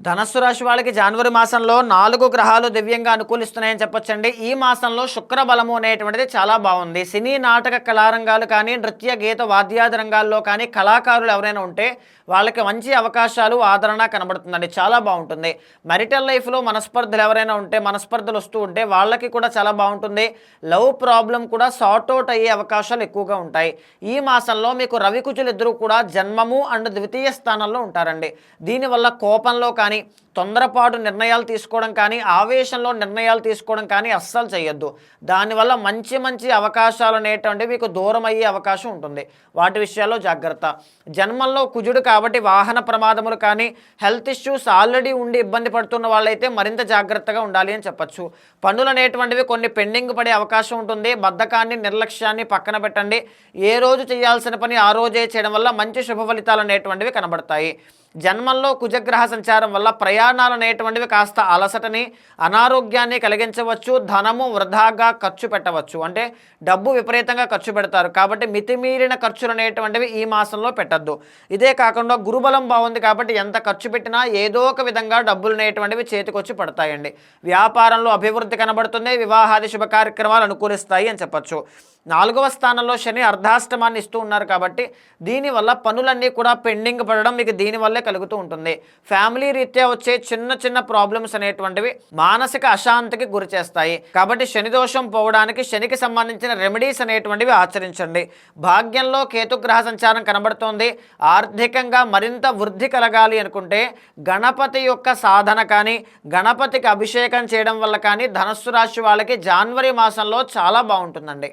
ధనస్సు రాశి వాళ్ళకి జనవరి మాసంలో 4 గ్రహాలు దివ్యంగా అనుకూలిస్తున్నాయని చెప్పొచ్చండి. ఈ మాసంలో శుక్ర బలము అనేటువంటిది చాలా బాగుంది. సినీ నాటక కళారంగాలు కానీ, నృత్య గీత వాద్యాది రంగాల్లో కానీ కళాకారులు ఎవరైనా ఉంటే వాళ్ళకి మంచి అవకాశాలు, ఆదరణ కనబడుతుందండి. చాలా బాగుంటుంది. మ్యారిటల్ లైఫ్లో మనస్పర్ధలు ఎవరైనా ఉంటే, మనస్పర్ధలు వస్తూ ఉంటే వాళ్ళకి కూడా చాలా బాగుంటుంది. లవ్ ప్రాబ్లం కూడా సార్ట్ అవుట్ అయ్యే అవకాశాలు ఎక్కువగా ఉంటాయి. ఈ మాసంలో మీకు రవి కుజులు ఇద్దరు కూడా జన్మము అండ్ ద్వితీయ స్థానంలో ఉంటారండి. దీనివల్ల కోపంలో కానీ, తొందరపాటు నిర్ణయాలు తీసుకోవడం కానీ, ఆవేశంలో నిర్ణయాలు తీసుకోవడం కానీ అస్సలు చేయొద్దు. దానివల్ల మంచి మంచి అవకాశాలు అనేటువంటివి మీకు దూరం అయ్యే అవకాశం ఉంటుంది. వాటి విషయాల్లో జాగ్రత్త. జన్మంలో కుజుడు కాబట్టి వాహన ప్రమాదములు కానీ, హెల్త్ ఇష్యూస్ ఆల్రెడీ ఉండి ఇబ్బంది పడుతున్న వాళ్ళైతే మరింత జాగ్రత్తగా ఉండాలి అని చెప్పచ్చు. పనులు అనేటువంటివి కొన్ని పెండింగ్ పడే అవకాశం ఉంటుంది. బద్ధకాన్ని, నిర్లక్ష్యాన్ని పక్కన పెట్టండి. ఏ రోజు చేయాల్సిన పని ఆ రోజే చేయడం వల్ల మంచి శుభ ఫలితాలు అనేటువంటివి కనబడతాయి. జన్మంలో కుజగ్రహ సంచారం వల్ల ప్రయాణాలు అనేటువంటివి కాస్త అలసటని, అనారోగ్యాన్ని కలిగించవచ్చు. ధనము వృధాగా ఖర్చు పెట్టవచ్చు. అంటే డబ్బు విపరీతంగా ఖర్చు పెడతారు. కాబట్టి మితిమీరిన ఖర్చులు అనేటువంటివి ఈ మాసంలో పెట్టద్దు. ఇదే కాకుండా గురుబలం బాగుంది కాబట్టి ఎంత ఖర్చు పెట్టినా ఏదో ఒక విధంగా డబ్బులు అనేటువంటివి చేతికొచ్చి పడతాయండి. వ్యాపారంలో అభివృద్ధి కనబడుతుంది. వివాహాది శుభ కార్యక్రమాలు అనుకూలిస్తాయి అని చెప్పచ్చు. 4వ స్థానంలో శని అర్ధాష్టమాన్ని ఇస్తూ ఉన్నారు కాబట్టి దీనివల్ల పనులన్నీ కూడా పెండింగ్ పడడం మీకు దీనివల్లే కలుగుతూ ఉంటుంది. ఫ్యామిలీ రీత్యా వచ్చే చిన్న చిన్న ప్రాబ్లమ్స్ అనేటువంటివి మానసిక అశాంతికి గురి చేస్తాయి. కాబట్టి శని దోషం పోవడానికి శనికి సంబంధించిన రెమెడీస్ అనేటువంటివి ఆచరించండి. భాగ్యంలో కేతుగ్రహ సంచారం కనబడుతోంది. ఆర్థికంగా మరింత వృద్ధి కలగాలి అనుకుంటే గణపతి యొక్క సాధన కానీ, గణపతికి అభిషేకం చేయడం వల్ల కానీ ధనస్సు రాశి వాళ్ళకి జనవరి మాసంలో చాలా బాగుంటుందండి.